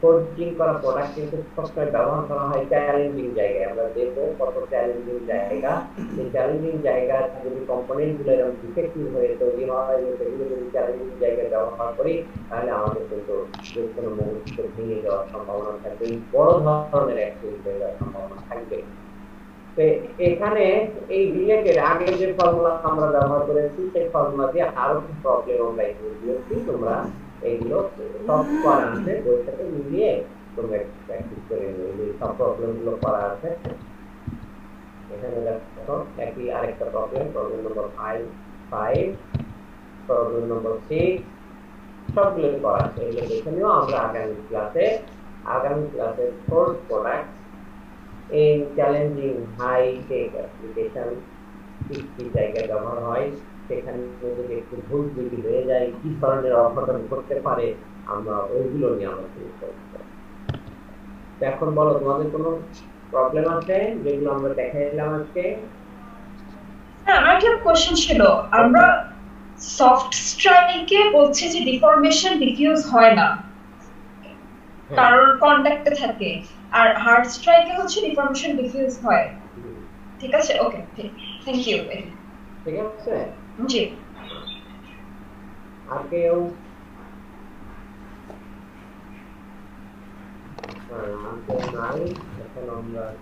ফোল্ডিং করা প্রোডাক্ট কিন্তু সবসময় ব্যবহার করা হয় চ্যালেঞ্জিং জায়গায়। আমরা দেখবো কত চ্যালেঞ্জিং জায়গা, সেই চ্যালেঞ্জিং জায়গা যদি কম্পোনেন্ট গুলো এরকম ডিফেক্টিভ হয়ে তৈরি হয়, সেগুলো যদি চ্যালেঞ্জিং জায়গায় ব্যবহার করি তাহলে আমাদের কিন্তু যে কোনো মুহূর্তে ভেঙে যাওয়ার সম্ভাবনা থাকবে, বড় ধরনের অ্যাক্সিডেন্ট হয়ে যাওয়ার সম্ভাবনা থাকবে। তো এখানে এই রিলেটেড আগে যে ফর্মুলা আমরা ব্যবহার করেছি সেই ফর্মুলা দিয়ে আরো কিছু প্রবলেম আমরা দিয়েছি। তোমরা এইগুলো সব করা আছে, বই থেকে মিলিয়ে তোমরা প্র্যাকটিস করে নিবে। সব প্রবলেম গুলো করা আছে এখানে। দেখো একই আরেকটা প্রবলেম নম্বর 5, প্রবলেম নম্বর 6 সবগুলো করা আছে। এগুলো দেখে নিও। আমরা আগামী ক্লাসে force product in challenging high tech application কি জায়গায় ব্যবহার হয়, সেখানে যদি একটু ভুল ত্রুটি হয়ে যায় কি ধরনের অঘটন করতে পারে আমরা ওইগুলো নিয়ে আলোচনা করব। এখন বলো তোমাদের কোনো প্রবলেম আছে যেগুলো আমরা দেখাইলাম আজকে? আমার একটা কোশ্চেন ছিল, আমরা সফট স্ট্রাইকে বলছি যে ডিফর্মেশন ডিফিউজ হয় না কারণ কন্টাক্টে থাকে, আর হার্ড স্ট্রাইকে হচ্ছে ডিফরমেশন ডিফিউজ হয়। ঠিক আছে, ওকে, থ্যাংক ইউ। ঠিক আছে, জি। আর কেউ? নাই। এখন আমরা